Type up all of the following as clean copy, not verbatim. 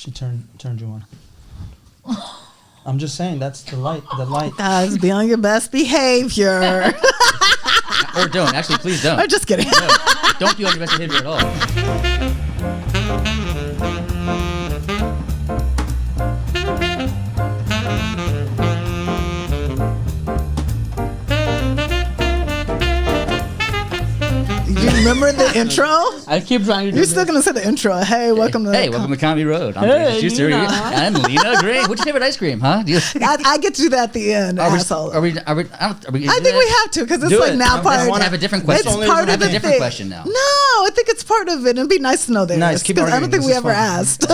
She turned you on. I'm just saying, that's the light. Guys, be on your best behavior. Or don't. Actually, please don't. I'm just kidding. No, don't be on your best behavior at all. You remember the intro? I keep trying to do You're still going to say the intro. Hey, welcome to welcome to Comedy Road. I'm Hey, Schuster and Lina Green. What's your favorite ice cream, huh? I get to do that at the end, asshole. Are we I think we have to because it's Do like it. now I part. I have a different question. It's part I of have a the different thing. question now. No, I think it's part of it. It'd be nice to know that. Nice, keep I don't arguing. think This we is ever fun. asked.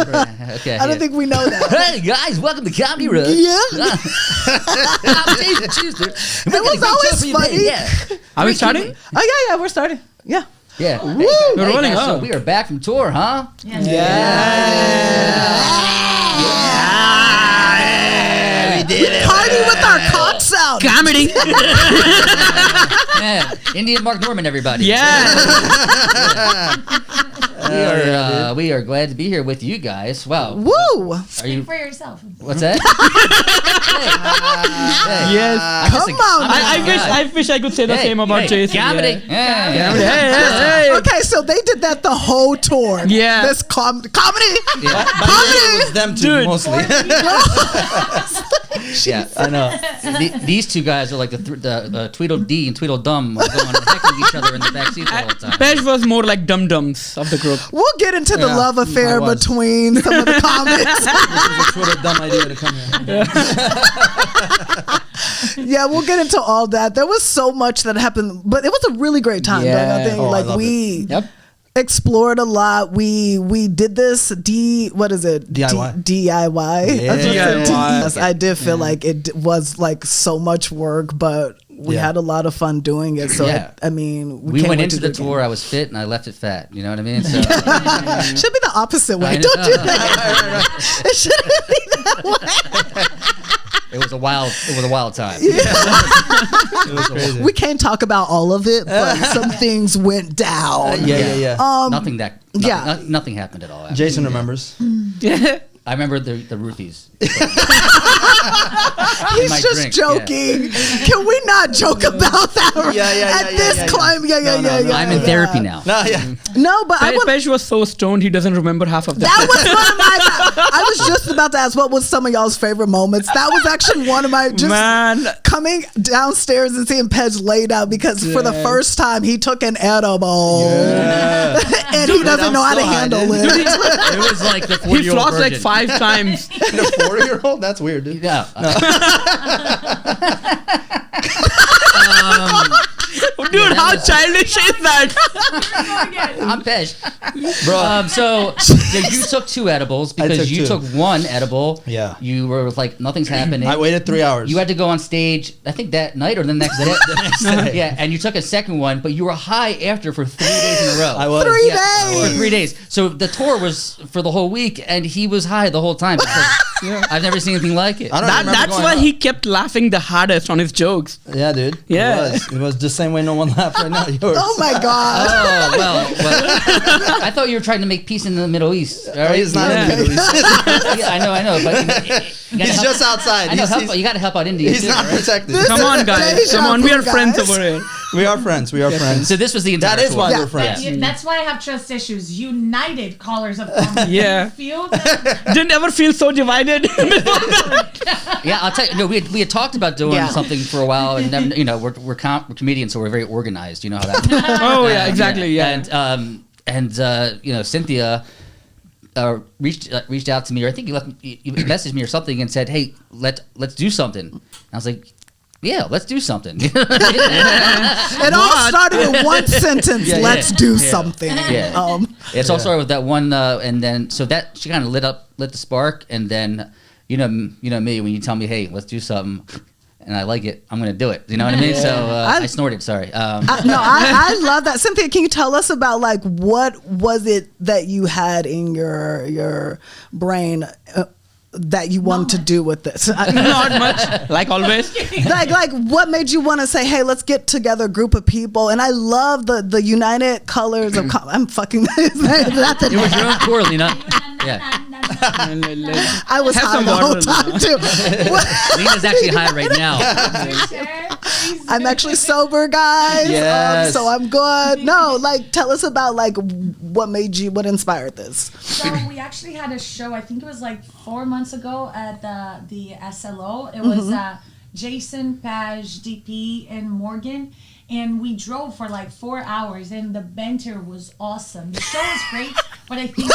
Okay. I don't think we know that. Hey guys, welcome to Comedy Road. Yeah. I'm Jason Schuster. It was always funny. Yeah. Are we starting? Oh yeah, we're starting. Yeah. Yeah. Woo. We're rolling guys, so up. we are back from tour, huh? Yeah. We did it. Party with our cocks out. Comedy. Yeah. Indian Mark Norman, everybody. Yeah. We are glad to be here with you guys. Wow. Woo. Are you? for yourself. What's that? Hey. Yes. Come on. I wish I could say the same about Jason. Comedy. Yeah. Hey. Okay, so they did that the whole tour. Yeah. This comedy. Yeah. It was them two Dude. mostly. Yeah, I know. These two guys are like the Tweedledee and Tweedledum going heckling each other in the backseat the whole time. Pej was more like dum-dums of the group. We'll get into the Yeah, love affair I was. between some of the comics. This was a dumb idea to come here. Yeah, we'll get into all that. There was so much that happened, but it was a really great time. Yeah. Doug, I think Oh, I like loved we Yep. explored a lot. We did this what is it? DIY. DIY. Yeah. DIY. Yes, I did feel like it was like so much work, but we Yeah. had a lot of fun doing it. So Yeah. I mean, We can't went wait into to the do it tour. I was fit and I left it fat. You know what I mean? So again. Should be the opposite way. I know. Don't do that. It shouldn't be that way. it was a wild time. It was crazy. We can't talk about all of it, but some things went down. Yeah. Nothing happened at all. Actually. Jason remembers. I remember the roofies. He's my just drink, joking. Can we not joke about that at this climb? Yeah. I'm in therapy now. No, yeah. No, but I Pej was so stoned he doesn't remember half of that. that was one of my. I was just about to ask what was some of y'all's favorite moments. That was actually one of my coming downstairs and seeing Pej laid out because for the first time he took an edible and he doesn't know how to handle it. It was like the He 40-year-old flossed like virgin. 5 times. And a 4-year-old? That's weird, dude. Yeah. Dude, how childish is that? I'm Pej. Bro. So you took 2 edibles because took you 2. took 1 edible. Yeah. You were like, nothing's happening. I waited 3 hours. You had to go on stage, I think that night or the next day. Yeah, and you took a second one, but you were high after for 3 days in a row. I was. 3 Yeah, days. for 3 days. So the tour was for the whole week, and he was high the whole time. Because I've never seen anything like it. I don't remember That's going why out. he kept laughing the hardest on his jokes. Yeah, dude. Yeah. It was the same way no one laughed right now. Yours. Oh my God. Oh, well, I thought you were trying to make peace in the Middle East. All right? He's not Yeah. in the Middle East. Yeah, I know, but you gotta He's help- just outside. I know, you got to help out India. He's too, not right? protected. This Come on, guys. Deja Come on. We vu, are friends guys. over here. We are friends. We are friends. So this was the entire That is tour. why Yeah. we're friends. That's why I have trust issues. United callers of comedy. Yeah. You feel that? Didn't ever feel so divided. Yeah, I'll tell you. No, we had talked about doing Yeah. something for a while, and never, we're comedians, so we're very organized. You know how that. Oh, yeah, exactly. Yeah. And Cinthia reached out to me, or I think you messaged me or something, and said, "Hey, let's do something." And I was like, "Yeah, let's do something." It all started in one sentence. Yeah, Let's yeah. do Yeah. something. Yeah. It's all started with that one, and then so that she kind of lit the spark, and then you know me, when you tell me, "Hey, let's do something," and I like it, I'm gonna do it. You know what I mean? So I snorted. Sorry. I love that. Cynthia, can you tell us about like what was it that you had in your brain that you wanted to do with this? Not much, like always. like what made you want to say, hey, let's get together a group of people? And I love the United Colors of I'm fucking It was your own tour, Lena. Yeah. I was Have high some the whole water, time too. Lena's actually high right now. I'm actually sober, guys. Yes. So I'm good. No, like tell us about like what inspired this. So we actually had a show, I think it was like 4 months ago at the SLO. It was Jason, Pej, DP, and Morgan. And we drove for like 4 hours, and the banter was awesome. The show was great, but I think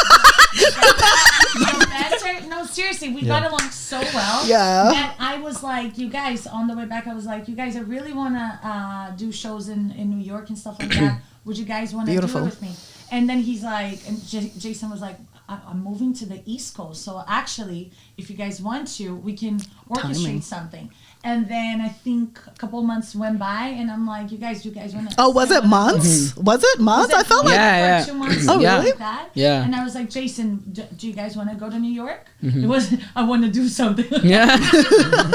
the banter, no, seriously, we got along so well. Yeah. That I was like, you guys, on the way back, I was like, you guys, I really want to do shows in New York and stuff like that. Would you guys want to do it with me? And then he's like, and Jason was like, I'm moving to the East Coast. So actually, if you guys want to, we can orchestrate something. And then I think a couple months went by, and I'm like, you guys want to... Oh, was it months? Was it months? I felt like... Yeah. 2 months. Oh, yeah. really? Like that. Yeah. And I was like, Jason, do you guys want to go to New York? It was, I want to do something. Yeah.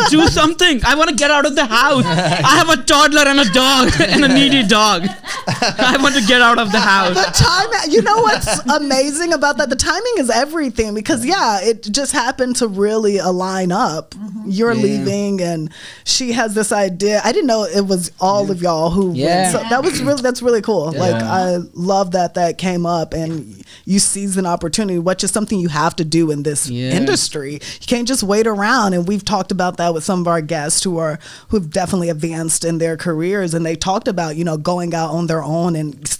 Do something. I want to get out of the house. I have a toddler and a dog and a needy dog. I want to get out of the house. The time, you know what's amazing about that? The timing is everything because it just happened to really align up. You're leaving and she has this idea. I didn't know it was all of y'all who went. So that's really cool. Like I love that came up and you seize an opportunity, which is something you have to do in this industry. You can't just wait around. And we've talked about that with some of our guests who've definitely advanced in their careers, and they talked about going out on their own and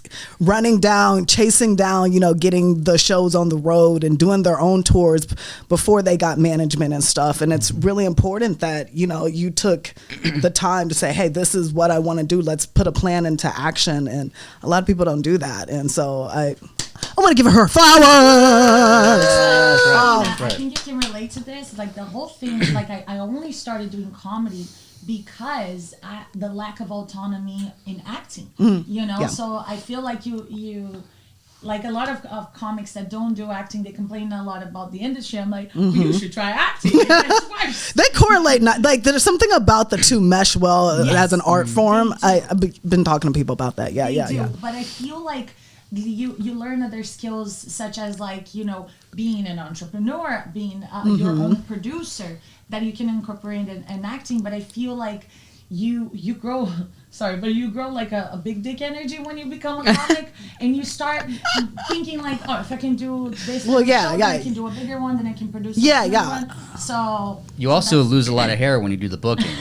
chasing down, getting the shows on the road and doing their own tours before they got management and stuff. And it's really important that, you took the time to say, hey, this is what I want to do. Let's put a plan into action. And a lot of people don't do that. And so I want to give her flowers. I think you can relate to this. Like the whole thing, like I only started doing comedy because the lack of autonomy in acting, so I feel like you like a lot of comics that don't do acting, they complain a lot about the industry. I'm like, you should try acting. It's worse. They correlate, like there's something about the two mesh well as an art form. I've been talking to people about that. Yeah. But I feel like you learn other skills such as like, being an entrepreneur, being your own producer, that you can incorporate in acting. But I feel like you grow like a big dick energy when you become a comic and you start thinking like, oh, if I can do this, then I can do a bigger one, then I can produce a bigger one. So you also lose a lot of hair when you do the booking.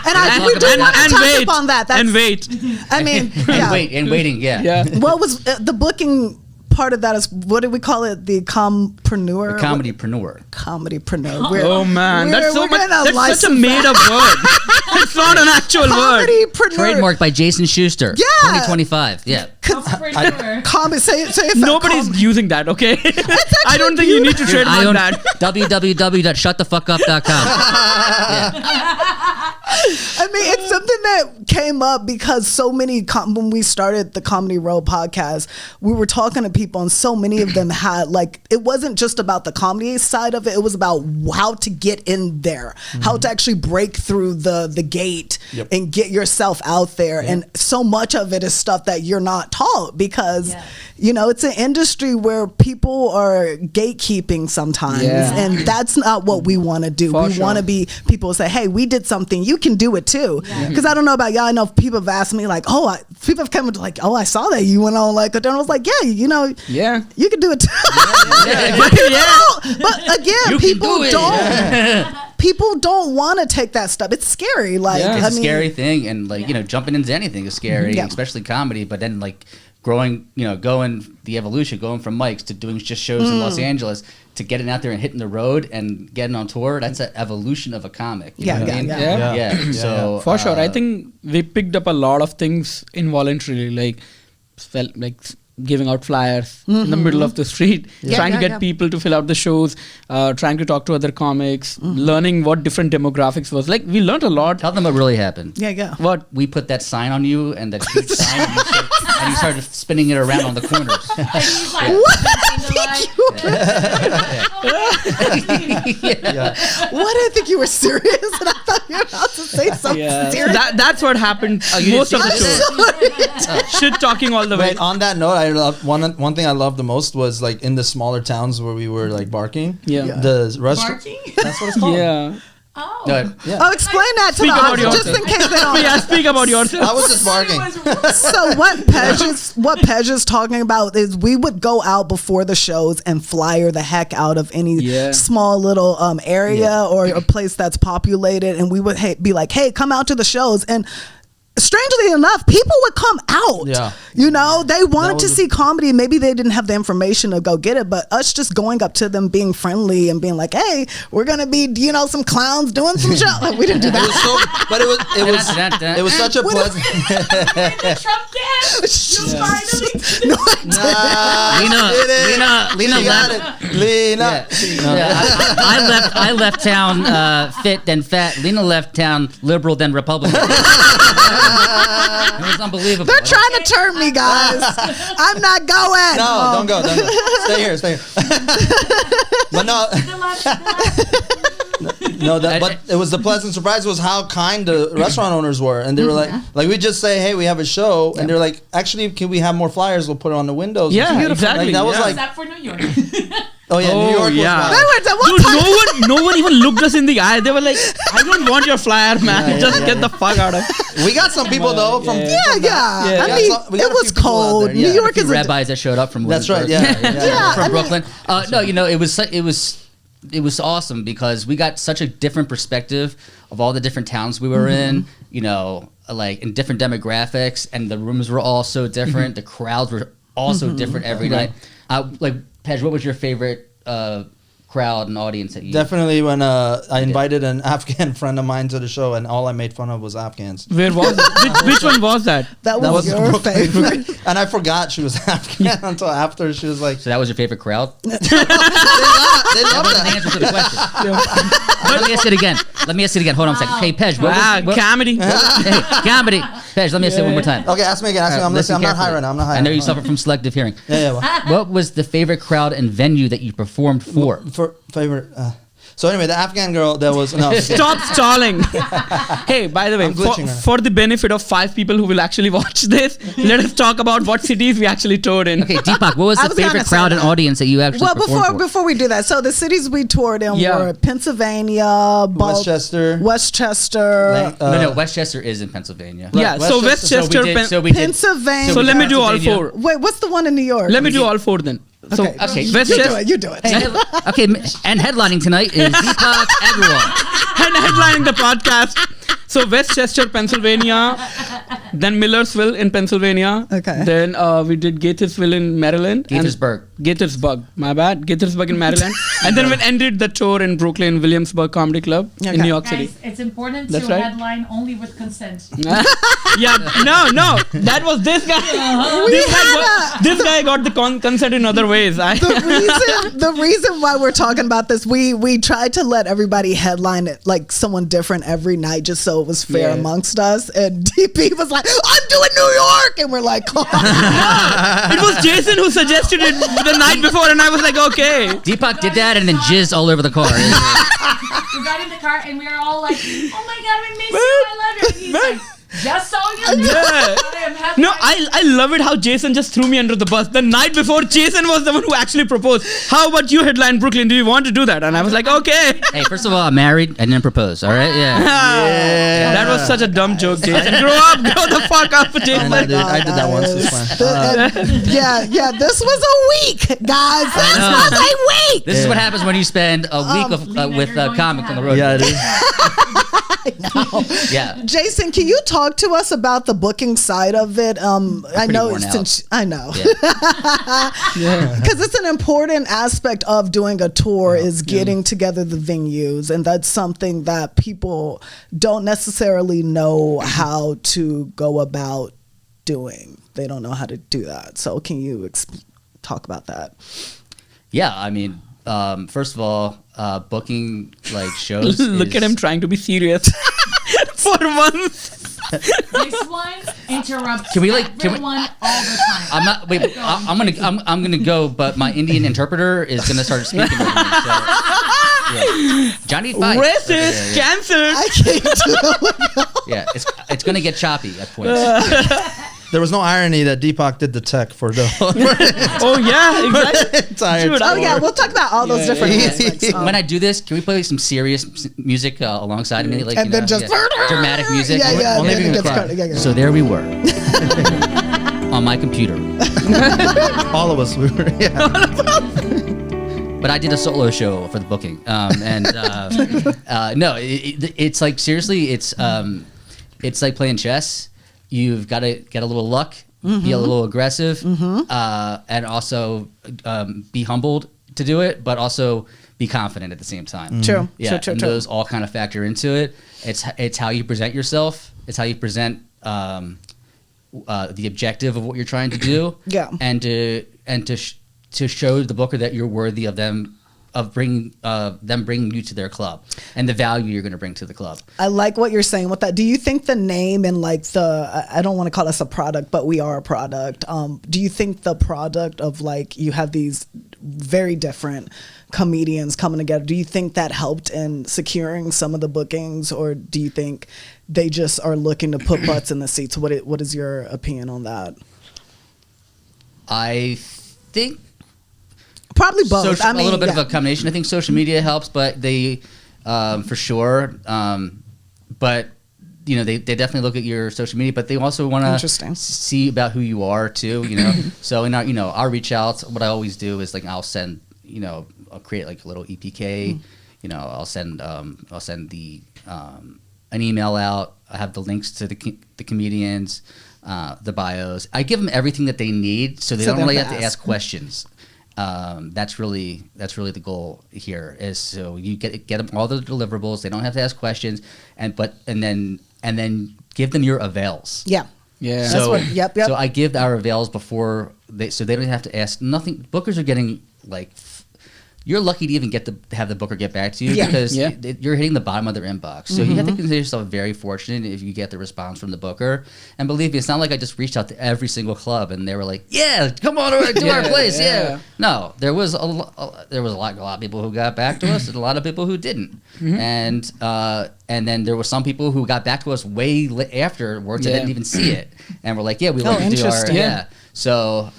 And we do want to touch upon that. And wait. I mean, and waiting. Yeah. What was the booking? Part of that is, what do we call it? The compreneur? Comedypreneur. Comedypreneur. Oh man, that's so much. That's such a made-up word. It's not an actual word. Comedypreneur. Trademarked by Jason Schuster. Yeah. 2025. Yeah. Say it. Nobody's using that, okay? I don't think you need to trademark that. www.shutthefuckup.com. I mean, it's something that came up because so many, when we started the Comedy Row podcast, we were talking to people and so many of them had it wasn't just about the comedy side of it. It was about how to get in there, how to actually break through the gate and get yourself out there. And so much of it is stuff that you're not taught because, it's an industry where people are gatekeeping sometimes. And that's not what we want to do. We want to be people who say, hey, we did something. You can do it too. Because I don't know about y'all. I know people have asked me people have come like, oh, I saw that you went on and I was like, you can do it too. But again, people don't want to take that step. It's scary. It's a scary thing. And jumping into anything is scary, especially comedy. But then going the evolution, going from mics to doing just shows in Los Angeles to getting out there and hitting the road and getting on tour, that's an evolution of a comic. You know what I mean? So for sure, I think we picked up a lot of things involuntarily, like giving out flyers in the middle of the street, trying to get people to fill out the shows, trying to talk to other comics, learning what different demographics was. We learned a lot. Tell them what really happened. What? We put that sign on you and that huge sign and you started spinning it around on the corners. What? I think you were serious, and I thought you were about to say something serious. That's what happened most of the show. Shit talking all the way. Wait, on that note, I love one thing I loved the most was like in the smaller towns where we were like barking. Yeah. The restaurant. Barking? That's what it's called. Yeah. Oh. Yeah. Oh, explain that to Speak the about audience, just yourself. in case they don't. Yeah, speak about yourself. I was just barking. So what Pej is talking about is we would go out before the shows and flyer the heck out of any small little area or a place that's populated, and we would be like, hey, come out to the shows. And strangely enough, people would come out. Yeah. You know, they wanted to see comedy. Maybe they didn't have the information to go get it, but us just going up to them, being friendly and being like, hey, we're going to be, you know, some clowns doing some show. Like, we didn't do that. It was such a pleasant. The Trump dance. You finally. No, I Lena left. I left town fit then fat. Lena left town liberal then Republican. It was unbelievable. They're trying to turn me, guys. I'm not going. No, don't go. Stay here. But no. But it was the pleasant surprise was how kind the restaurant owners were, and they were like we just say, hey, we have a show, and they're like, actually, can we have more flyers? We'll put it on the windows. Yeah, exactly. Like, that was like, Except for New York. oh yeah, New York was Dude, no one even looked us in the eye. They were like, I don't want your flyer, man. Just get the fuck out of. We got some people though from I mean, it was cold. New York is rabbis that showed up from. That's right. From Brooklyn. No, you know, it was awesome because we got such a different perspective of all the different towns we were in, you know, like in different demographics, and the rooms were all so different. The crowds were also different every night. Like, Pej, what was your favorite crowd and audience that you... Definitely when I invited an Afghan friend of mine to the show, and all I made fun of was Afghans. Where was it? Which one was that? That was your Brooklyn. favorite. And I forgot she was Afghan until after. She was like... So that was your favorite crowd? They loved That wasn't the that. answer to the question. Let me ask it again. Hold on a second. Hey, Pej, what comedy. Hey, comedy. Pej, let me ask it one more time. Okay, ask me again. I'm listening. I'm not high right now. I know you suffer from selective hearing. Well. What was the favorite crowd and venue that you performed for? For favorite... So anyway, the Afghan girl that was... No, Stop stalling. Hey, by the way, I'm glitching for the benefit of 5 people who will actually watch this, let us talk about what cities we actually toured in. Okay, Deepak, what was the favorite crowd and audience that you actually performed for? Before we do that, so the cities we toured in were Pennsylvania, Westchester. No, Westchester is in Pennsylvania. Yeah, so Westchester, Pennsylvania. So let me do all 4. Wait, what's the one in New York? Let me do all 4 then. So Okay, Westchester. you do it. Okay, and headlining tonight is Deepak Aggarwal. And headlining the podcast. So Westchester, Pennsylvania, then Millersville in Pennsylvania. Okay. Then we did Gaithersville in Maryland. Gaithersburg, my bad. Gaithersburg in Maryland. And then we ended the tour in Brooklyn, Williamsburg Comedy Club in New York City. Guys, it's important That's to right. headline only with consent. Yeah, no, that was this guy. This guy got the consent in other ways. The reason why we're talking about this, we tried to let everybody headline it like someone different every night, just so it was fair amongst us. And DP was like, "I'm doing New York," and we're like, "Oh." It was Jason who suggested it the night before, and I was like, "Okay." Deepak did that and then jizzed all over the car. We got in the car and we were all like, "Oh my god, I miss you! I love you!" And he's like, "Just so you know, I am happy." No, I love it how Jason just threw me under the bus. The night before, Jason was the one who actually proposed. How about you headline Brooklyn? Do you want to do that? And I was like, okay. Hey, first of all, I'm married. I didn't propose. All right, That was such a dumb joke, Jason. Grow the fuck up, Jason. I did that once. It's fine. Yeah, this was a week, guys. This was a week. This is what happens when you spend a week with comics on the road. Yeah, it is. Yeah. Jason, can you talk to us about the booking side of it? I know because it's an important aspect of doing a tour is getting together the venues, and that's something that people don't necessarily know how to go about doing. They don't know how to do that. So can you talk about that? Yeah, I mean, first of all, booking like shows. Look at him trying to be serious for once. This one interrupts Can we all the time. I'm not. Wait, I'm gonna go, but my Indian interpreter is gonna start speaking over me. So. Johnny Five. Racist, cancelled. I can't do it. Yeah, it's gonna get choppy at points. There was no irony that Deepak did the tech for the Oh yeah, exactly. entire Dude, tour. Oh yeah, we'll talk about all those different aspects. When I do this, can we play some serious music alongside me, like and then just dramatic music? Yeah, yeah. Only and if you then it can gets cry. cut. Yeah, yeah. So there we were on my computer, All of us, we were. Yeah. but I did a solo show for the booking, and no, it's like seriously, it's like playing chess. You've got to get a little luck, be a little aggressive, and also be humbled to do it, but also be confident at the same time. True. Yeah, True. and those all kind of factor into it. It's how you present yourself. It's how you present the objective of what you're trying to do. Yeah. And to show the booker that you're worthy of them. Of bringing you to their club and the value you're going to bring to the club. I like what you're saying with that. Do you think the name and like I don't want to call us a product, but we are a product. Do you think the product of like you have these very different comedians coming together, do you think that helped in securing some of the bookings, or do you think they just are looking to put butts in the seats? What is your opinion on that? I think Probably both. a little bit of a combination. I think social media helps, but they, for sure. But you know, they definitely look at your social media, but they also want to see about who you are too. You know, so I'll reach out. What I always do is like I'll send, I'll create like a little EPK. You know, I'll send the an email out. I have the links to the comedians, the bios. I give them everything that they need, so they don't really have to ask questions. That's really the goal here, is so you get them all the deliverables. They don't have to ask questions, and then give them your avails. Yeah. Yeah. So, yep. So I give our avails before so they don't have to ask nothing. Bookers are getting like, you're lucky to even get to have the booker get back to you because you're hitting the bottom of their inbox. So you have to consider yourself very fortunate if you get the response from the booker. And believe me, it's not like I just reached out to every single club and they were like, "Yeah, come on over to our place." Yeah. No, there was a lot of people who got back to us and a lot of people who didn't. And then there were some people who got back to us way afterwards and didn't even see it and were like, "Yeah, we like to do our So,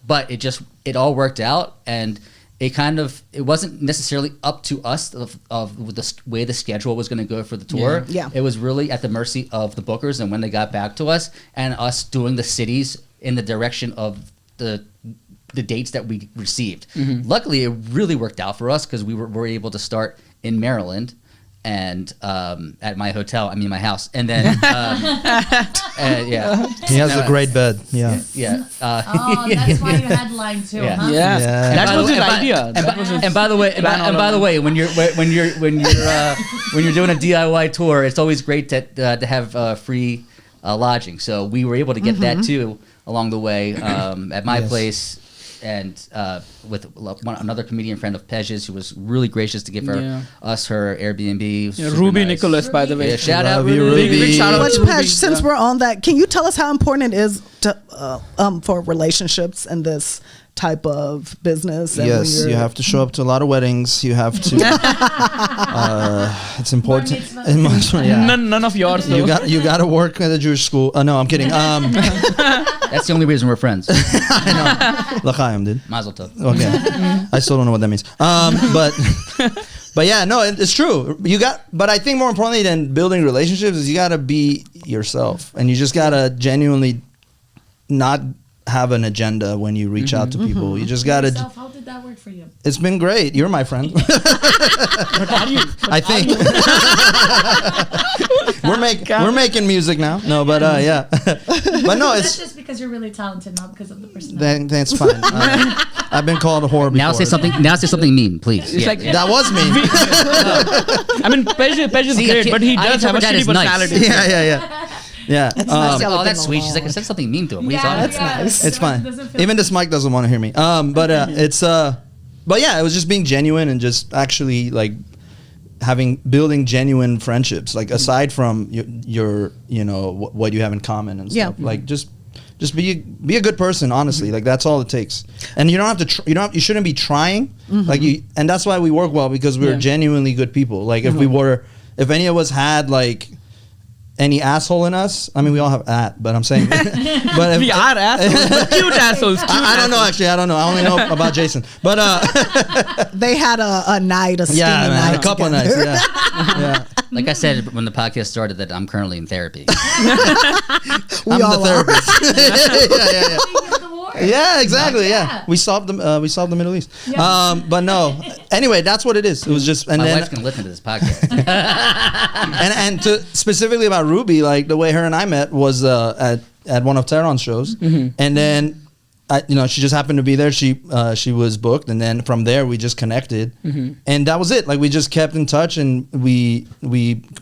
but it all worked out, and it wasn't necessarily up to us of the way the schedule was going to go for the tour. Yeah. It was really at the mercy of the bookers and when they got back to us, and us doing the cities in the direction of the dates that we received. Luckily, it really worked out for us because we were able to start in Maryland and at my house, and then he has a great bed. Yeah. That's why you headline too. Yeah. Huh? Yeah. And That was his idea. And by the way, when you're doing a DIY tour, it's always great to have free lodging. So we were able to get that too along the way at my place. And with another comedian friend of Pej's, who was really gracious to give us her Airbnb. Ruby nice. Nicholas, by the way. Yeah, shout out Ruby. Big shout out Which to Ruby. Pej, since we're on that, can you tell us how important it is to for relationships in this type of business? And Yes, you have to show up to a lot of weddings. You have to. It's important. None of yours, though. You got to work at a Jewish school. No, I'm kidding. That's the only reason we're friends. I know. L'chaim, dude. Mazel tov. Okay. I still don't know what that means. But yeah, no, it's true. But I think more importantly than building relationships is you got to be yourself, and you just got to genuinely not have an agenda when you reach out to people. You just got to. How did that work for you? It's been great. You're my friend. I think. We're making music now. No, but yeah. But no, That's it's just because you're really talented, not because of the personality. that's fine. I've been called a whore before. Now say something mean, please. It's like That was me. I mean, Pej is great, but he does have a shitty personality. Yeah. Oh, that's sweet. She's like, I said something mean to him. What are you talking about? nice. It's fine. Even this mic doesn't want to hear me. But yeah, it was just being genuine and just actually like building genuine friendships, like aside from your what you have in common and stuff. Like just just be a good person, honestly. Like that's all it takes. And you don't have to you shouldn't be trying. And that's why we work well, because we're genuinely good people. Like if any of us had like any asshole in us, I mean, we all have but I'm saying, but if, we are assholes, but cute assholes. I don't know, actually. I don't know. I only know about Jason. But they had a night, a steamy night, a couple of nights. Yeah. Like I said when the podcast started, that I'm currently in therapy. I'm the therapist. Yeah, exactly. Yeah, we solved the Middle East. But no. Anyway, that's what it is. It was just. And my wife's gonna listen to this podcast. and to specifically about Ruby, like the way her and I met was at one of Tehran's shows, and then. She just happened to be there. She was booked, and then from there we just connected, and that was it. Like we just kept in touch, and we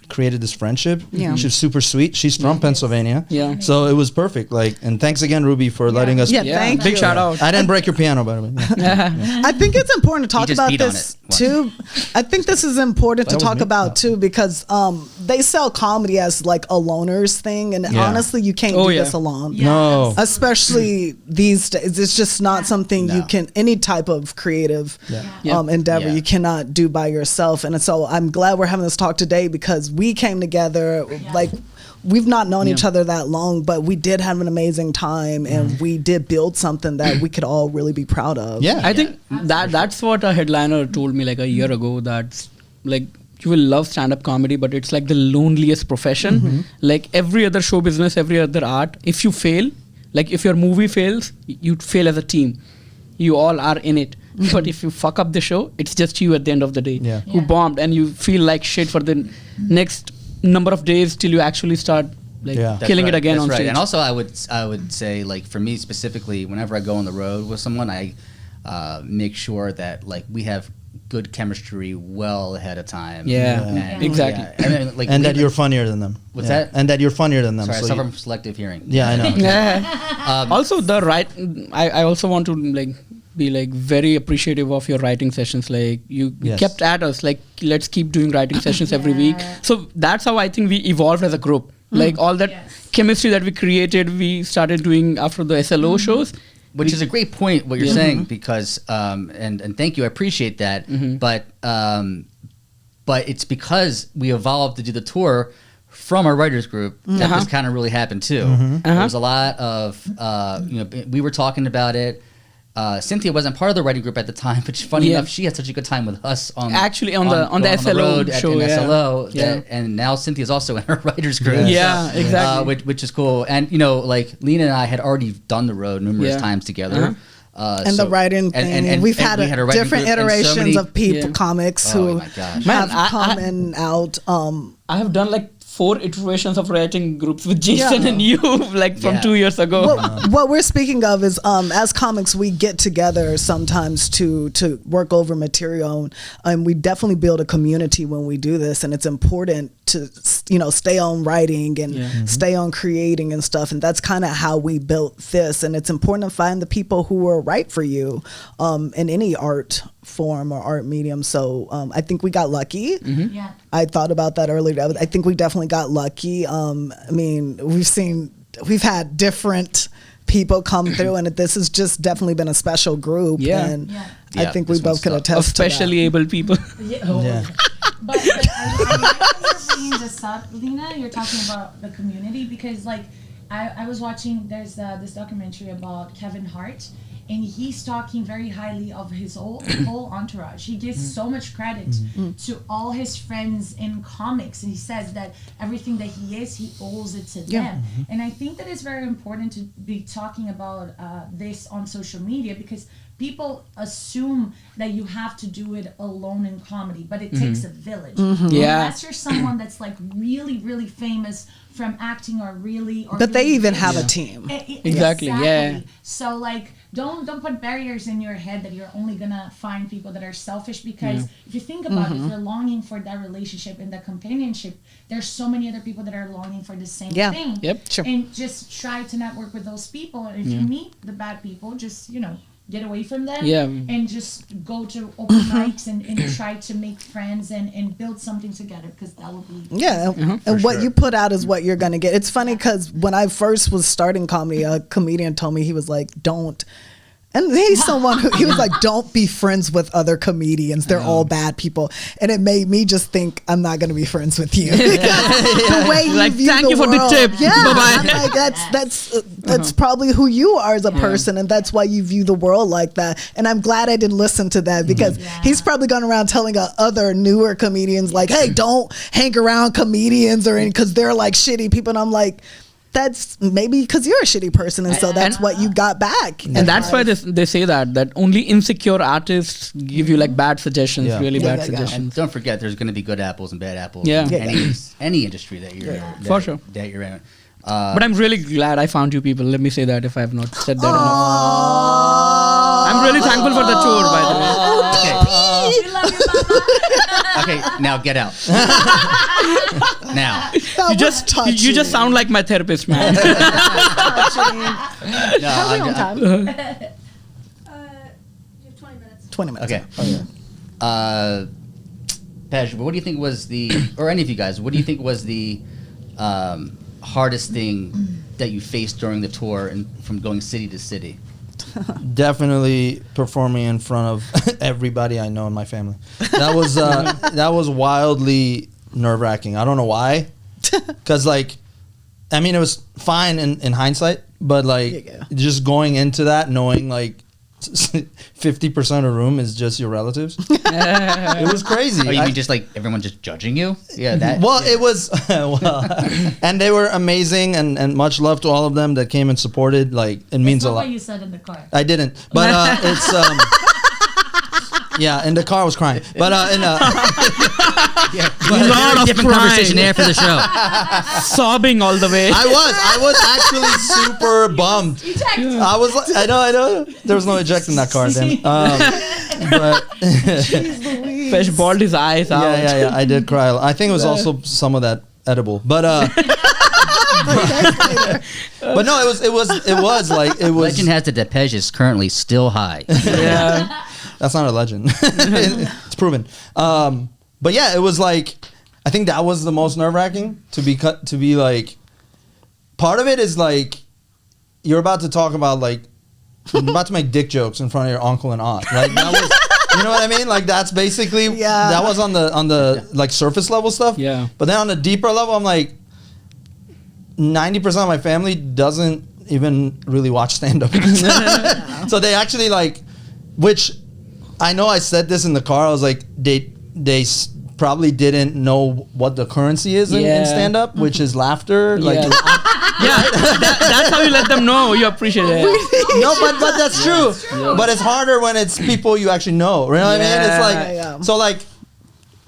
created this friendship. Yeah. She's super sweet. She's from Pennsylvania. Yeah. So it was perfect. Like, and thanks again, Ruby, for letting us. Yeah, thank you. Big shout out. I didn't break your piano, by the way. Yeah. I think it's important to talk about this too. I think this is important to talk about too, because they sell comedy as like a loner's thing, and honestly, you can't do this alone. Yes. No, especially these days. It's just not something you can, any type of creative endeavor you cannot do by yourself. And so I'm glad we're having this talk today, because we came together, like we've not known each other that long, but we did have an amazing time, and we did build something that we could all really be proud of. Yeah. I think that's what a headliner told me like a year ago, that's like, you will love stand-up comedy, but it's like the loneliest profession. Like every other show business, every other art, if you fail, like if your movie fails, you fail as a team. You all are in it. But if you fuck up the show, it's just you at the end of the day who bombed, and you feel like shit for the next number of days till you actually start like killing it again on stage. And also I would say, like for me specifically, whenever I go on the road with someone, I make sure that like we have good chemistry well ahead of time. Exactly. And, like, and that you're funnier than them. What's that? And that you're funnier than them. Sorry, I suffer from selective hearing. Yeah, I know. Also, I also want to like be like very appreciative of your writing sessions. Like you kept at us, like let's keep doing writing sessions every week. So that's how I think we evolved as a group. Like all that chemistry that we created, we started doing after the SLO shows. Which is a great point, what you're saying, because and thank you, I appreciate that. But it's because we evolved to do the tour from our writers group that this kind of really happened too. There was a lot of we were talking about it. Cinthya wasn't part of the writing group at the time, but funny enough, she had such a good time with us on the SLO show, SLO, and now Cynthia's also in her writers group. Yeah, exactly. Which is cool. And like Lina and I had already done the road numerous times together. And the writing thing. And we've had different iterations of people, comics who have come out. I have done like 4 iterations of writing groups with Jason and you, like from 2 years ago. What we're speaking of is, as comics, we get together sometimes to work over material, and we definitely build a community when we do this. And it's important to stay on writing and stay on creating and stuff. And that's kind of how we built this. And it's important to find the people who are right for you in any art form or art medium. So I think we got lucky. I thought about that earlier. I think we definitely got lucky. I mean, we've had different people come through, and this has just definitely been a special group. And I think we both could attest to that. Especially able people. But I like how you're bringing this up, Lina. You're talking about the community, because like I was watching, there's this documentary about Kevin Hart, and he's talking very highly of his whole entourage. He gives so much credit to all his friends in comics, and he says that everything that he is, he owes it to them. And I think that it's very important to be talking about this on social media, because people assume that you have to do it alone in comedy, but it takes a village. Unless you're someone that's like really, really famous from acting or but they even have a team. Exactly. So like, don't put barriers in your head that you're only gonna find people that are selfish, because if you think about it, if you're longing for that relationship and that companionship, there's so many other people that are longing for the same thing. Sure. And just try to network with those people. And if you meet the bad people, just get away from them and just go to open mics and try to make friends and build something together, because that would be and what you put out is what you're gonna get. It's funny because when I first was starting comedy, a comedian told me, he was like, don't. And he's someone who, he was like, don't be friends with other comedians. They're all bad people. And it made me just think, I'm not going to be friends with you. The way you like, view thank the you for world. the tip. Yeah. Bye-bye. I'm like, that's probably who you are as a person. And that's why you view the world like that. And I'm glad I didn't listen to that, because he's probably gone around telling other newer comedians like, hey, don't hang around comedians because they're like shitty people. And I'm like, that's maybe because you're a shitty person, and so that's what you got back. And that's why they say that only insecure artists give you like bad suggestions, bad suggestions. And don't forget, there's going to be good apples and bad apples. Yeah. in any industry that you're For sure. that you're in. But I'm really glad I found you people. Let me say that if I have not said that enough. I'm really thankful for the tour, by the way. we love you, Mama. Okay, now get out. Now. You just sound like my therapist, man. No, How are we on time? You have 20 minutes. 20 minutes. Okay. Pej, what do you think was or any of you guys, what do you think was the hardest thing that you faced during the tour and from going city to city? Definitely performing in front of everybody I know in my family. That was wildly nerve-wracking. I don't know why, because like, I mean, it was fine in hindsight, but like just going into that knowing like 50% of the room is just your relatives. It was crazy. Oh, you mean just like everyone just judging you? Yeah, that. Well, it was, and they were amazing, and much love to all of them that came and supported. Like, it means a lot. That's not what you said in the car. I didn't, but it's yeah. In the car, I was crying, but in lot of different conversation there for the show. Sobbing all the way. I was actually super bummed. I was like, I know. There was no eject in that car then. But Pej bawled his eyes out. Yeah. I did cry. I think it was also some of that edible, but but no, it was like it was. Legend has it that Pej is currently still high. Yeah. That's not a legend. It's proven. But yeah, it was like, I think that was the most nerve-wracking to be like, part of it is like, you're about to talk about like, you're about to make dick jokes in front of your uncle and aunt. Like that was, you know what I mean? Like that's basically, that was on the like surface level stuff. Yeah. But then on the deeper level, I'm like, 90% of my family doesn't even really watch stand-up. So they actually like, which I know I said this in the car. I was like, they probably didn't know what the currency is in stand-up, which is laughter. Yeah. Like, that's how you let them know you appreciate it. no, but that's true. But it's harder when it's people you actually know. You know what I mean? It's like so like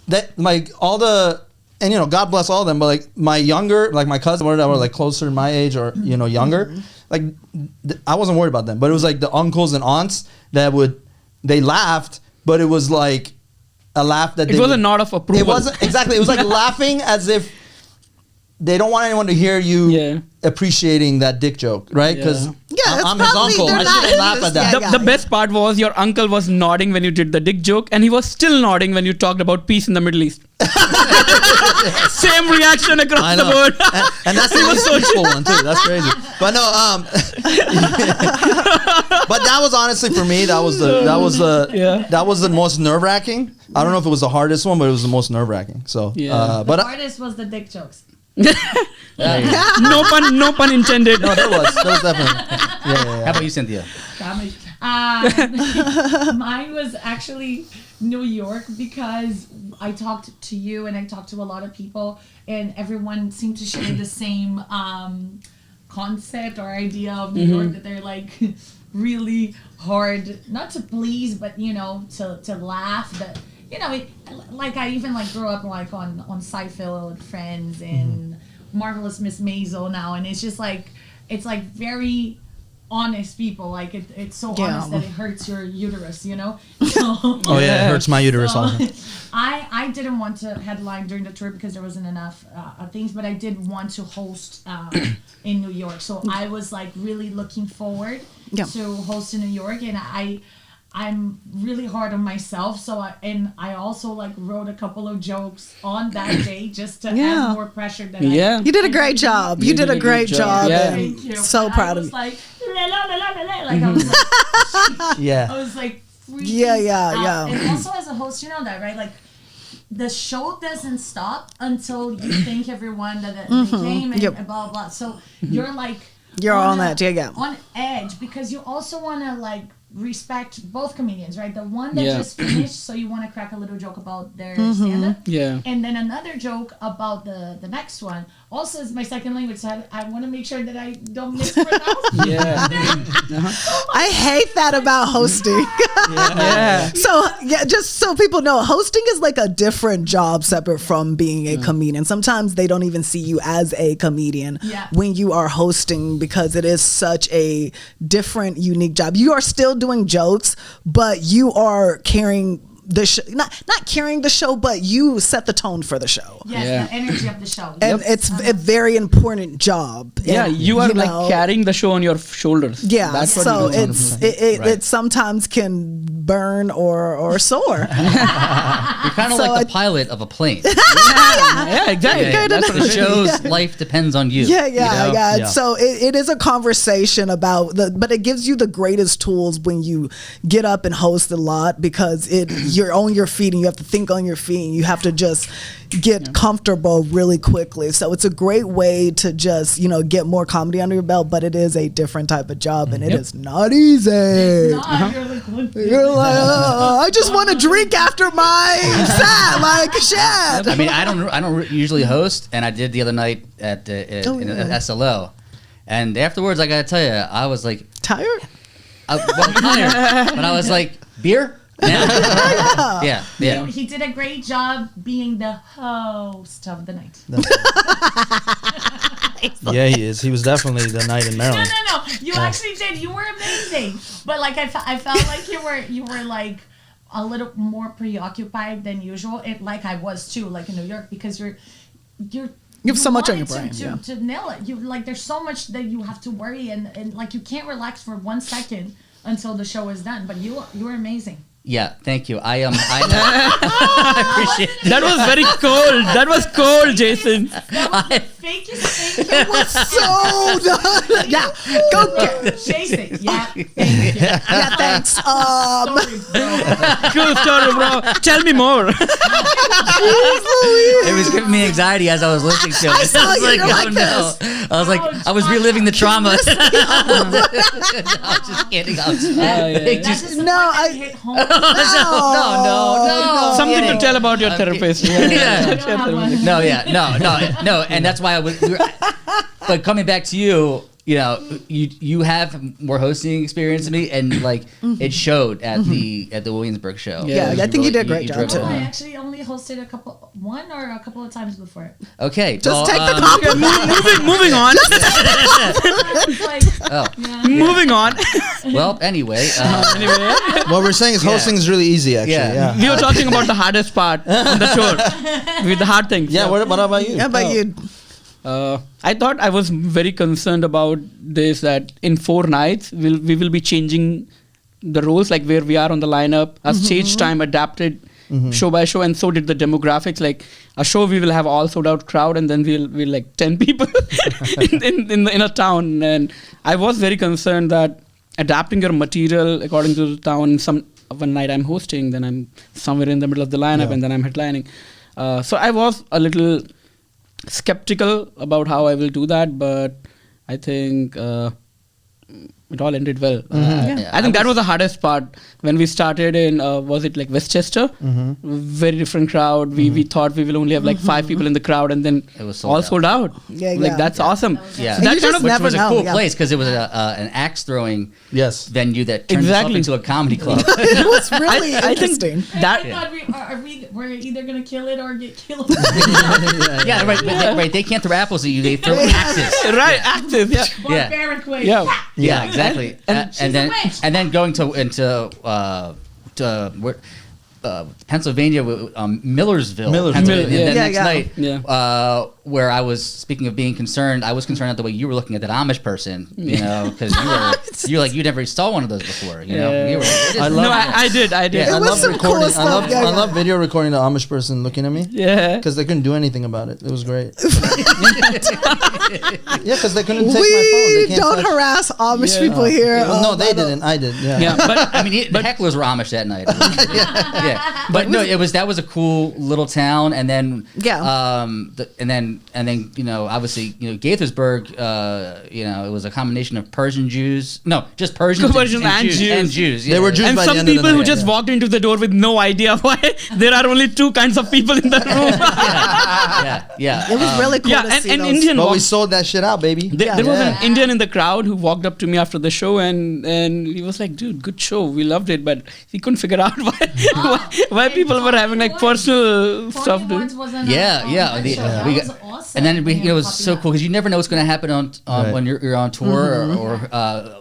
that, like all the, and you know, God bless all of them. But like my cousins that were like closer to my age or you know younger, like I wasn't worried about them. But it was like the uncles and aunts that they laughed, but it was like a laugh that it was a nod of approval. It wasn't exactly. It was like laughing as if they don't want anyone to hear you appreciating that dick joke, right? Because I'm his uncle. I shouldn't laugh at that. The best part was your uncle was nodding when you did the dick joke, and he was still nodding when you talked about peace in the Middle East. Same reaction across the board. And that's the most peaceful one too. That's crazy. But no, but that was honestly for me. That was the most nerve wracking. I don't know if it was the hardest one, but it was the most nerve wracking. So, but the hardest was the dick jokes. No pun intended. No, there was definitely. How about you, Cynthia? Mine was actually New York, because I talked to you and I talked to a lot of people, and everyone seemed to share the same concept or idea of New York, that they're like really hard, not to please, but you know, to laugh. That you know, like I even like grew up like on Seinfeld and Friends and Marvelous Miss Maisel now, and it's just like it's like very honest people. Like it's so honest that it hurts your uterus, you know. So, it hurts my uterus also. I I didn't want to headline during the tour because there wasn't enough things, but I did want to host in New York. So I was like really looking forward to host in New York, and I'm really hard on myself. So I also like wrote a couple of jokes on that day just to add more pressure. You did a great job. You did a great job. Yeah. Thank you. So And proud I of was you. like, like I was like, Yeah. I was like freaking out. Yeah. And also as a host, you know that, right? Like the show doesn't stop until you thank everyone that they came and blah, blah, blah. So you're like, You're on that, on edge, because you also want to like respect both comedians, right? The one that just finished, so you want to crack a little joke about their stand-up, and then another joke about the next one. Also, it's my second language, so I want to make sure that I don't mispronounce. I hate that about hosting. So just so people know, hosting is like a different job separate from being a comedian. Sometimes they don't even see you as a comedian when you are hosting, because it is such a different, unique job. You are still doing jokes, but you are carrying the show, not carrying the show, but you set the tone for the show. Yes, the energy of the show. And it's a very important job. Yeah, And, you are like know, carrying the show on your shoulders. Yeah, That's what so you do. it sometimes can burn or sore. You're kind of So like the pilot of a plane. Yeah, exactly. That's what the show's life depends on you. Yeah. Yeah. So it is a conversation about but it gives you the greatest tools when you get up and host a lot, because you're on your feet and you have to think on your feet and you have to just get comfortable really quickly. So it's a great way to just, get more comedy under your belt, but it is a different type of job and it is not easy. You're like, what? You're like, I just want to drink after my set, like shit. I mean, I don't usually host, and I did the other night at SLO, and afterwards, I gotta tell you, I was like Tired? tired, but I was like, beer. Yeah. He did a great job being the host of the night. Yeah, he is. He was definitely the night in Maryland. No. You actually did. You were amazing. But like I felt like you were like a little more preoccupied than usual. Like I was too, like in New York, because you have so much on your wanted brain, to nail it. You like there's so much that you have to worry and like you can't relax for 1 second until the show is done. But you were amazing. Yeah, thank you. I I appreciate it. That was very cold. That was cold, Jason. Fake is fake. It was so done. Yeah, go get Jason. Yeah, thank you. Yeah, thanks. Sorry, bro. Cool story, bro. Tell me more. It was giving me anxiety as I was listening to it. I saw was you, like, you're oh like no. this. I was like, I was reliving the trauma. No, I'm just kidding. That just hit home. No. Something to tell about your therapist. No, and that's why but coming back to you, you have more hosting experience than me, and like it showed at the Williamsburg show. Yeah, I think you did a great job too. I actually only hosted one or a couple of times before. Okay, Just take the compliment. Moving on. Moving on. Well, anyway, What we're saying is hosting is really easy, actually. Yeah. We were talking about the hardest part on the tour. With the hard things. Yeah. What about you? How about you? I thought I was very concerned about this, that in 4 nights we will be changing the roles, like where we are on the lineup. Our stage time adapted show by show, and so did the demographics. Like a show we will have all sold out crowd, and then we'll like 10 people in a town. And I was very concerned that adapting your material according to the town. One night I'm hosting, then I'm somewhere in the middle of the lineup, and then I'm headlining. So I was a little skeptical about how I will do that, but I think it all ended well. I think that was the hardest part when we started in was it like Westchester? Very different crowd. We thought we will only have like 5 people in the crowd, and then it was sold out. Yeah, That's awesome. Yeah, So that kind of which never was a know, cool yeah. place because it was an axe throwing venue that turned Exactly. itself into a comedy club. It was really I think interesting. that I thought we're either gonna kill it or get killed. Yeah, right. They can't throw apples at you; they throw axes. right, active. Yeah. Barbaric way. Yeah, exactly. And then going to where Pennsylvania, Millersville, Millersville. Pennsylvania. And then Yeah, next yeah. night, where I was, speaking of being concerned, I was concerned at the way you were looking at that Amish person, you know, because you were like, you never saw one of those before, you know. You were, I did. Yeah. It I was love some recording. cool stuff. I love video recording the Amish person looking at me. Yeah. Because they couldn't do anything about it. It was great. Yeah, because they couldn't take my phone. They We can't don't touch- harass Amish people here. Well, no, they didn't. I did. Yeah. Yeah, but I mean, the hecklers were Amish that night. Yeah. But no, that was a cool little town, and then and then you know, obviously, you know, Gaithersburg, you know, it was a combination of Persian Jews, no, just Persians and Jews. They were Jews and by some the end of the people who night, just yeah. walked into the door with no idea why there are only two kinds of people in the room. yeah. It was really cool Yeah, to see and those. Indian. But we walked- sold that shit out, baby. there was an Indian in the crowd who walked up to me after the show and he was like, "Dude, good show. We loved it," but he couldn't figure out why people were having like personal stuff. That We got, awesome. and then it was so cool because you never know what's going to happen on Right. when you're on tour or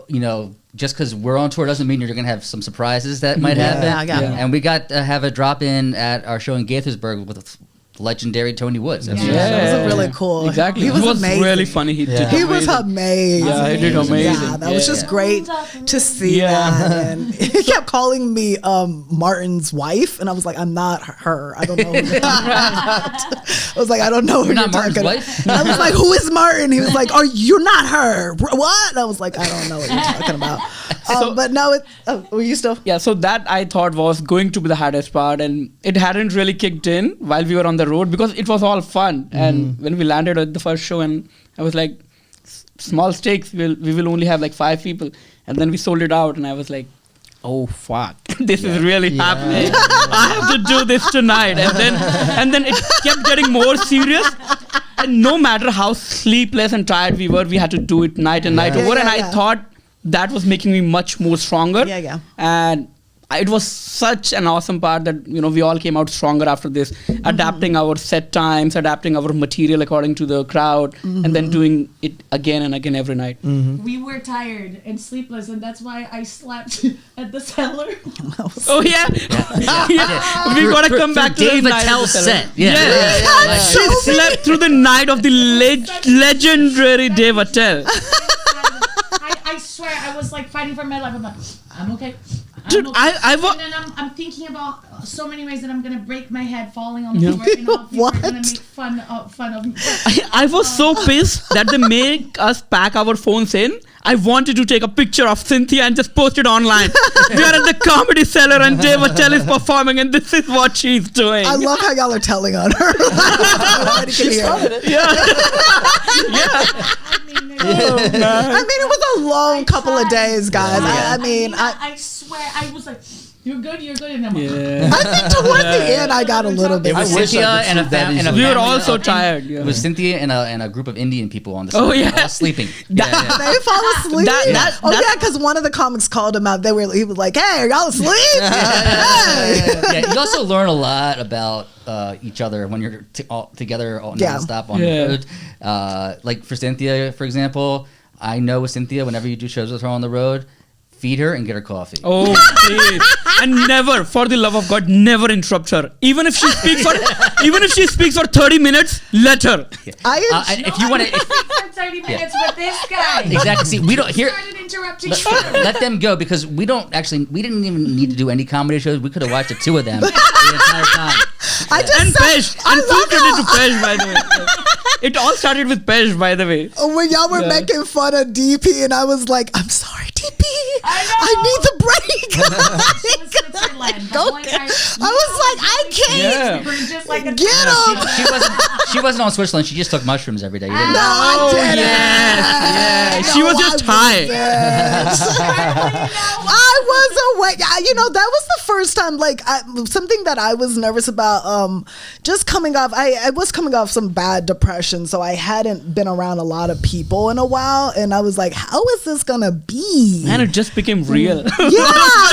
you know, just because we're on tour doesn't mean you're going to have some surprises that might happen. Yeah. And we got to have a drop in at our show in Gaithersburg with legendary Tony Woods. It was really cool. Exactly. He was amazing. really funny. He did He was amazing. Yeah, he did amazing. Yeah, that was just great to see that. And he kept calling me Martin's wife, and I was like, I'm not her. I don't know who you're talking about. I was like, I don't know who You're you're not Martin's talking wife? about. I was like, who is Martin? He was like, oh, you're not her. What? And I was like, I don't know what you're talking about. But no, were you still? Yeah, so that I thought was going to be the hardest part, and it hadn't really kicked in while we were on the road because it was all fun. And when we landed at the first show, and I was like, small stakes, we will only have like 5 people. And then we sold it out, and I was like, oh fuck, this is really happening. I have to do this tonight. And then it kept getting more serious. And no matter how sleepless and tired we were, we had to do it night and night over. And I thought that was making me much more stronger. And it was such an awesome part that, you know, we all came out stronger after this, adapting our set times, adapting our material according to the crowd, and then doing it again and again every night. We were tired and sleepless, and that's why I slept at the cellar. Oh yeah, we gotta come back to Dave the night of the Attell's cellar. set. Yeah. She slept through the night of the legendary Dave Attell. I swear, I was like fighting for my life. I'm like, I'm okay. Dude, and then I'm thinking about so many ways that I'm gonna break my head falling on the floor, and all people are gonna make fun of me. I was so pissed that they make us pack our phones in. I wanted to take a picture of Cinthya and just post it online. We are at the Comedy Cellar and Dave Attell is performing, and this is what she's doing. I love how y'all are telling on her. She started it. I mean, it was a long couple of days, guys. I swear, I was like, you're good, and I'm like, I think toward the end, I got a little bit. It was Cynthia and a family. We were all so tired. It was Cynthia and a group of Indian people on the Oh, stage, yeah. all sleeping. They fall asleep. Because one of the comics called him out. He was like, "Hey, are y'all asleep?" Yeah, you also learn a lot about each other when you're all together nonstop on the road. Like for Cynthia, for example, I know with Cynthia, whenever you do shows with her on the road, feed her and get her coffee. Oh, please. And never, for the love of God, never interrupt her. Even if she speaks for 30 minutes, let her. And if you want to, for 30 minutes with this guy. Exactly. See, we don't here. Started interrupting. Let them go because we didn't even need to do any comedy shows. We could have watched the 2 of them the entire time. And Pej. And full credit to Pej, by the way. It all started with Pej, by the way. When y'all were making fun of DP, and I was like, "I'm sorry, DP. I need the break." I was like, I can't. Get up. She wasn't on Switzerland. She just took mushrooms every day. You didn't know. I didn't. Yeah. She was just high. I was awake. That was the first time, something that I was nervous about, just coming off, I was coming off some bad depression, so I hadn't been around a lot of people in a while, and I was like, how is this gonna be? And it just became real. Yeah,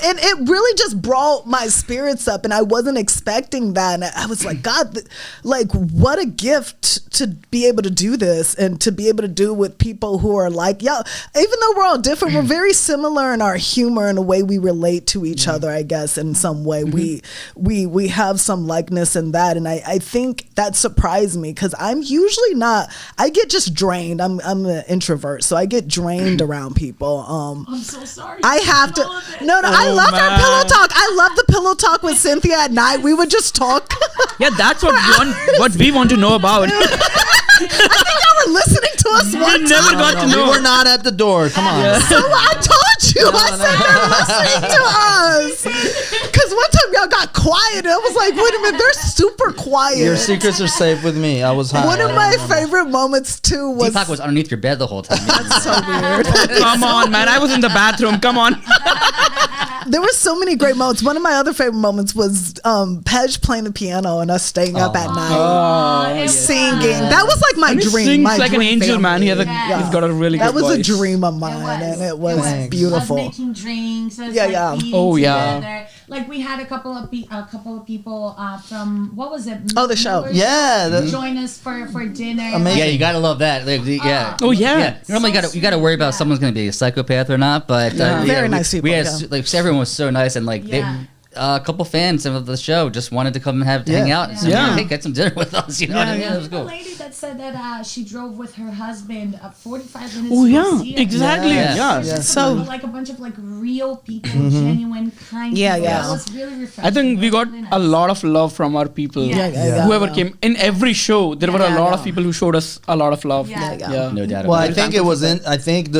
and it really just brought my spirits up, and I wasn't expecting that. And I was like, God, like, what a gift to be able to do this and to be able to do with people who are like, even though we're all different, we're very similar in our humor and the way we relate to each other, I guess, in some way. We have some likeness in that. And I think that surprised me because I'm usually not, I get just drained. I'm an introvert, so I get drained around people. I'm so sorry. I have to. No, I love our pillow talk. I love the pillow talk with Cinthya at night. We would just talk. Yeah, that's what we want to know about. I think y'all were listening to us one time. Never got to know. We were not at the door. Come on. So I told you. I said they're listening to us. Because one time y'all got quiet. And I was like, wait a minute, they're super quiet. Your secrets are safe with me. I was high. One of my favorite moments too was Deepak was underneath your bed the whole time. That's so weird. Come on, man. I was in the bathroom. Come on. There were so many great moments. One of my other favorite moments was Pej playing the piano and us staying up at night singing. That was like my And he dream. sings My like an dream angel, man. family. He's got a really That good was voice. a dream of mine, and it was Thanks. beautiful. Us making drinks. Us, Yeah. eating Oh, yeah. together. Like we had a couple of people from what was it? Oh, the show. Yeah. Join us for dinner. Amazing. Yeah, you gotta love that. Like, yeah. Oh, yeah. Normally, you gotta worry about someone's gonna be a psychopath or not. But Very nice people, We had yeah. like everyone was so nice, and like Yeah. a couple fans of the show just wanted to come and hang out. So, Yeah. hey, get some dinner with us. You know what I mean? It was The cool. lady that said that she drove with her husband 45 minutes. Oh, to yeah. go see it. Exactly. Yeah. Yeah. Just So- like a bunch of like real people, genuine, kind. Yeah, people. yeah. It was really refreshing. I think we got Really a nice. lot of love from our people. Yeah. Whoever came in every show, there were a lot of people who showed us a lot of love. Yeah. No doubt. Well, about I it. think it was I think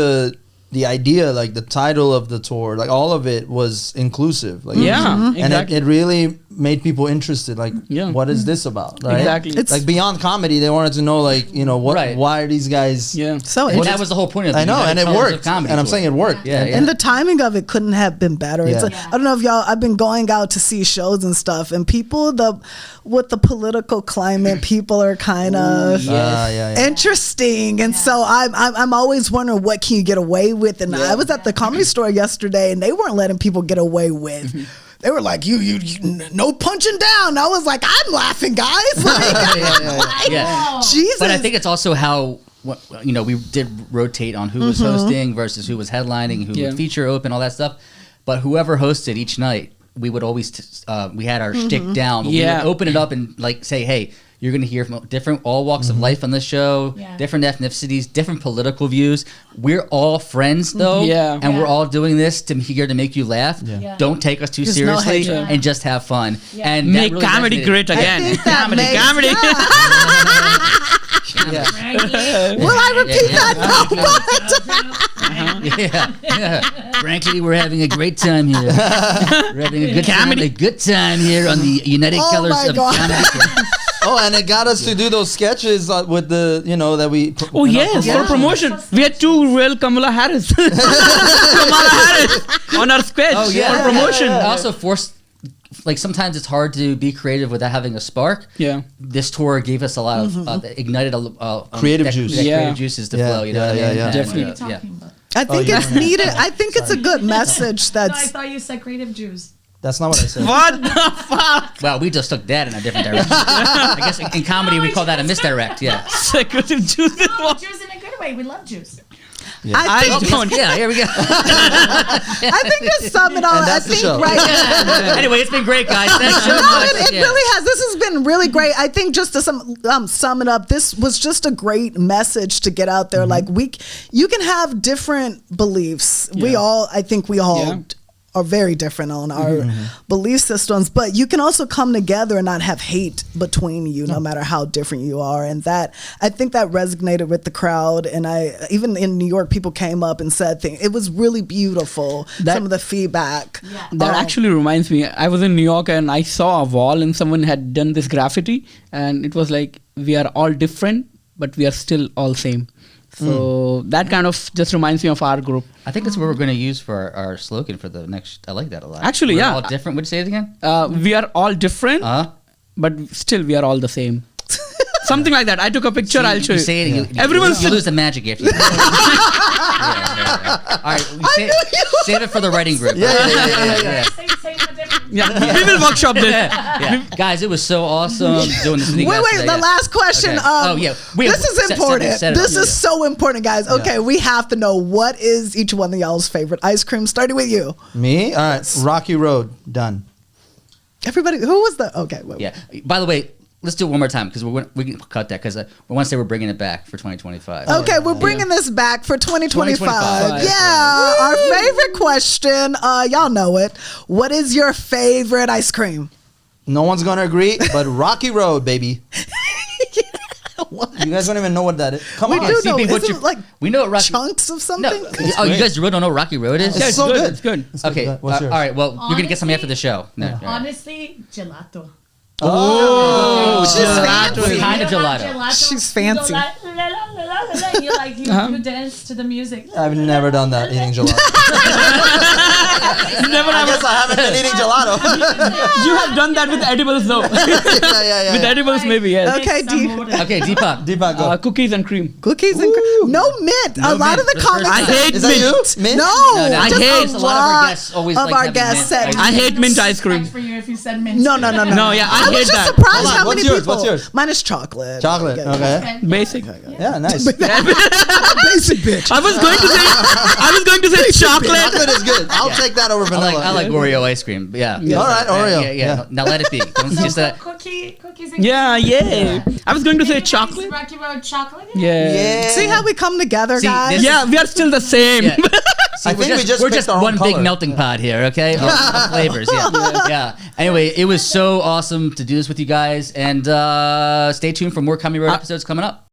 the idea, like the title of the tour, like all of it was inclusive. Like, Yeah, and exactly. it really made people interested. Like, Yeah. what is this about? Right? Exactly. It's- Like beyond comedy, they wanted to know, like, you know, what? Right. Why are these guys? Yeah. So And interesting. that was the whole point of the I know, United and it Colors of worked. Comedy And I'm tour. saying it worked. Yeah, yeah. And the timing of it couldn't have been better. It's Yeah. I don't know if y'all, I've been going out to see shows and stuff, and people, with the political climate, people are kind of Yeah. interesting. And so I'm always wondering, what can you get away with? And I was at the Comedy Store yesterday, and they weren't letting people get away with. They were like, you no punching down. I was like, I'm laughing, guys. Like, Yeah. Jesus. But I think it's also how we did rotate on who was hosting versus who was headlining, who would feature open, all that stuff. But whoever hosted each night, we would always we had our shtick down. But we would open it up and like say, hey, you're going to hear from different all walks of life on this show, different ethnicities, different political views. We're all friends though, and we're all doing this here to make you laugh. Yeah. Don't take us too There's no seriously hatred. and just have fun. Yeah. And Make that really comedy resonated. great again. think that Comedy, makes- comedy. Will I repeat that? No, Yeah. Frankly, we're having a great time here. We're having a good time here on the United Oh Colors my of God. Comedy. Oh, and it got us to do those sketches with the, that we. Oh yes, for promotion. We had two real Kamala Harris. Kamala Harris on our sketch for promotion. I also forced, like sometimes it's hard to be creative without having a spark. Yeah. This tour gave us a lot of ignited Creative juice. creative juices to flow. You know what I mean? And, Definitely. What are you talking about? I think it's needed. I think it's a good message. No, I That's thought you said creative Jews. That's not what I said. What the fuck? Well, we just took that in a different direction. I guess in comedy we call that a misdirect. Yeah. Secretive juice. No, Jews in a good way. We love Jews. I think. don't. Yeah. Here we go. I think to sum it all, And I that's the think show. right. Anyway, it's been great, guys. Thanks so No, much. it Yeah. really has. This has been really great. I think just to sum it up, this was just a great message to get out there. Like you can have different beliefs. I think we all are very different on our belief systems, but you can also come together and not have hate between you, no matter how different you are. And that, I think that resonated with the crowd. And even in New York, people came up and said things. It was really beautiful. Some of the feedback. Yeah. That actually reminds me, I was in New York and I saw a wall and someone had done this graffiti and it was like, we are all different, but we are still all same. So that kind of just reminds me of our group. I think that's what we're going to use for our slogan for the next. I like that a lot. Actually, We're yeah. all different. Would you say it again? We are all different, Uh-huh. but still we are all the same. Something like that. I took a picture. I'll show you. Say it. Everyone's you lose the magic after you. All right, save it for the writing group. Yeah. Say the difference. Yeah, we will workshop this. Yeah. Guys, it was so awesome doing this with you Wait, guys today. the last question. Okay. Oh, yeah. This is important. Set it This up. is so important, guys. Okay, we have to know what is each one of y'all's favorite ice cream. Starting with you. Me? All right. Rocky Road. Done. Everybody, who was the? Okay, wait. Yeah. By the way, let's do it one more time because we can cut that because we want to say we're bringing it back for 2025. Okay, we're bringing this back for 2025. 2025. Yeah, our favorite question. Y'all know it. What is your favorite ice cream? No one's gonna agree, but Rocky Road, baby. You guys don't even know what that is. Come We on. do know. CB, Isn't it like we know what Rocky. chunks of something? No. Oh, you guys really don't know what Rocky Road is? It's Yeah, so good. It's good. Okay. What's yours? All right. Well, you're gonna get something after the Honestly- show. No. all right. Honestly, gelato. Oh, she's fancy. Kind of You have gelato. She's fancy. You go like, la, la, la, la, la, you like you dance to the music. I've never done that, eating gelato. Never I have. guess I haven't been eating gelato. You have done that with edibles though. yeah. With edibles, maybe yes. Okay, Okay, Deepak. Deepak, go. Cookies and cream. Cookies and cream. No mint. A lot mint. of the This comments. person- I hate Is that you? mint. Mint? No, No, I just hate- a lot of our guests always of like our having guests mint. said. I hate mint ice cream. For you if you said mint. No. No, yeah, I was hate just that. surprised Hold on, how what's many yours? people. What's yours? Mine is chocolate. Chocolate. Okay. Basic. Yeah, nice. Basic bitch. I was going to say chocolate. Chocolate is good. I'll take that over vanilla. I like Oreo ice cream. Yeah. All right, Oreo. Yeah. Yeah. Now let it be. Don't just Cookies and Yeah. I was going to say Anybody's chocolate. Rocky Road chocolate? Yeah. See how we come together, See, guys? this- Yeah, we are still the same. Yeah. See, I think we just we're picked just our own one big color. melting pot here, okay? Of flavors, yeah. Anyway, it was so awesome to do this with you guys, and stay tuned for more Comedy Road episodes coming up.